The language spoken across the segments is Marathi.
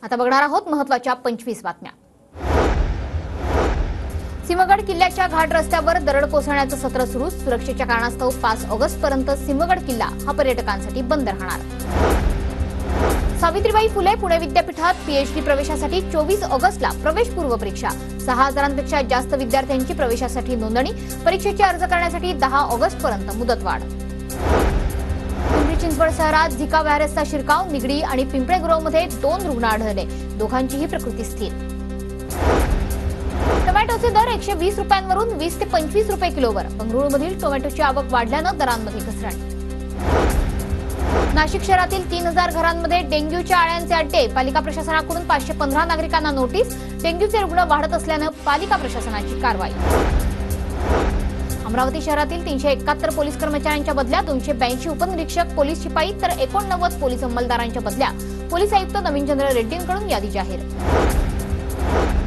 आता बघणार आहोत महत्त्वाच्या 25 बातम्या। सिंहगड किल्ल्याच्या घाट रस्त्यावर दरड कोसळण्याचं सत्र सुरू। सुरक्षेच्या कारणास्तव 5 ऑगस्ट पर्यंत सिंहगड किल्ला हा पर्यटकांसाठी बंद राहणार। सावित्रीबाई फुले पुणे विद्यापीठात पीएचडी प्रवेशासाठी 24 ऑगस्टला प्रवेशपूर्व परीक्षा। 6000पेक्षा जास्त विद्यार्थ्यांची प्रवेशासाठी नोंदणी। परीक्षेचे अर्ज करण्यासाठी 10 ऑगस्ट पर्यंत मुदतवाढ। पिंपरी चिंचवड शहरात झिका व्हायरसचा शिरकाव। निगडी आणि पिंपळेगुरवमध्ये 2 रुग्ण आढळले। दोघांचीही प्रकृती स्थिर। टोमॅटोचे दर 120 रुपयांवरून 20 ते 25 रुपये किलोवर। बंगळुरूमधील टोमॅटोची आवक वाढल्यानं दरांमध्ये घसरण। नाशिक शहरातील 3000 घरांमध्ये डेंग्यूच्या आळ्यांचे अड्डे। पालिका प्रशासनाकडून 515 नागरिकांना नोटीस। डेंग्यूचे रुग्ण वाढत असल्यानं पालिका प्रशासनाची कारवाई। अमरावती शहरातील 371 पोलीस कर्मचाऱ्यांच्या बदल्या। 282 उपनिरीक्षक पोलीस शिपाई तर 89 पोलीस अंमलदारांच्या बदल्या। पोलीस आयुक्त नवीनचंद्र रेड्डींकडून यादी जाहीर।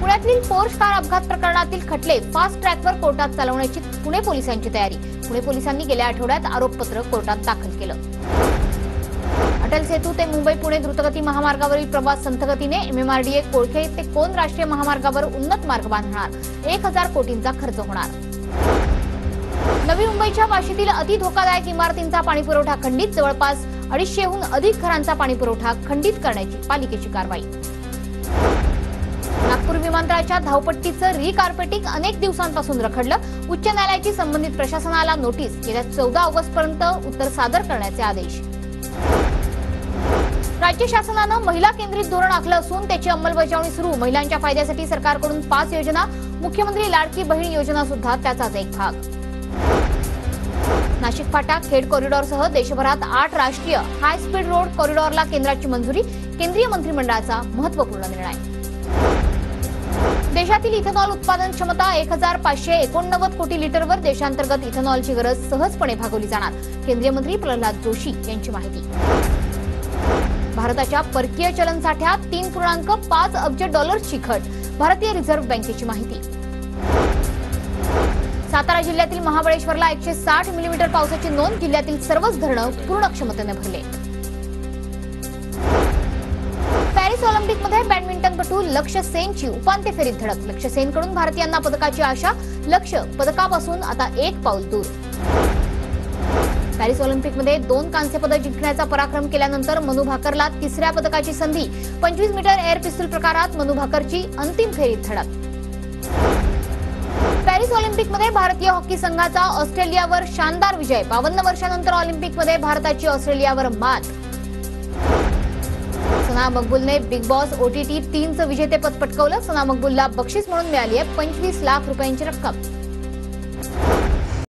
पुण्यातील पोर्श कार अपघात प्रकरणातील खटले फास्ट ट्रॅकवर कोर्टात चालवण्याची पुणे पोलिसांची तयारी। पुणे पोलिसांनी गेल्या आठवड्यात आरोपपत्र कोर्टात दाखल केलं। अटल सेतू ते मुंबई पुणे द्रुतगती महामार्गावरील प्रवास संथगतीने। MMRDA कोळखे ते कोन राष्ट्रीय महामार्गावर उन्नत मार्ग बांधणार। 1000 कोटींचा खर्च होणार। नवी मुंबईच्या वाशीतील अति धोकादायक इमारतींचा पाणीपुरवठा खंडित। जवळपास 250हून अधिक घरांचा पाणीपुरवठा खंडित करण्याची पालिकेची कारवाई। नागपूर विमानतळाच्या धावपट्टीचं रिकार्पेटिंग अनेक दिवसांपासून रखडलं। उच्च न्यायालयाची संबंधित प्रशासनाला नोटीस। गेल्या 14 ऑगस्ट पर्यंत उत्तर सादर करण्याचे आदेश। राज्य शासनानं महिला केंद्रित धोरण आखलं असून त्याची अंमलबजावणी सुरू। महिलांच्या फायद्यासाठी सरकारकडून 5 योजना। मुख्यमंत्री लाडकी बहीण योजना सुद्धा त्याचाच एक भाग। नाशिक फाटा खेड कॉरिडॉरसह देशभरात 8 राष्ट्रीय हाय स्पीड रोड कॉरिडॉरला केंद्राची मंजुरी। केंद्रीय मंत्रिमंडळाचा महत्त्वपूर्ण निर्णय। देशातील इथेनॉल उत्पादन क्षमता 1589 कोटी लिटरवर। देशांतर्गत इथेनॉलची गरज सहजपणे भागवली जाणार। केंद्रीय मंत्री प्रल्हाद जोशी यांची माहिती। भारताच्या परकीय चलन साठ्यात 3.5 अब्ज डॉलर्सची घट। भारतीय रिझर्व्ह बँकेची माहिती। सातारा जिल्ह्यातील महाबळेश्वरला 160 मिलीमीटर पावसाची नोंद। जिल्ह्यातील सर्वच धरणं पूर्ण क्षमतेने भरले। पॅरिस ऑलिम्पिकमध्ये बॅडमिंटनपटू लक्ष्य सेनची उपांत्य फेरीत धडक। लक्ष्य सेनकडून भारतीयांना पदकाची आशा। लक्ष्य पदकापासून आता 1 पाऊल दूर। पॅरिस ऑलिम्पिकमध्ये 2 कांस्य पदक जिंकण्याचा पराक्रम केल्यानंतर मनू भाकरला 3ऱ्या पदकाची संधी। 25 मीटर एअर पिस्तूल प्रकारात मनू भाकरची अंतिम फेरीत धडक। पॅरिस ऑलिम्पिकमध्ये भारतीय हॉकी संघाचा ऑस्ट्रेलियावर शानदार विजय। 52 वर्षांनंतर ऑलिम्पिकमध्ये भारताची ऑस्ट्रेलियावर मात। सना मकबूलने बिग बॉस OTT 3चं विजेतेपद पटकावलं। सना मकबूलला बक्षीस म्हणून मिळाली आहे 25 लाख रुपयांची रक्कम।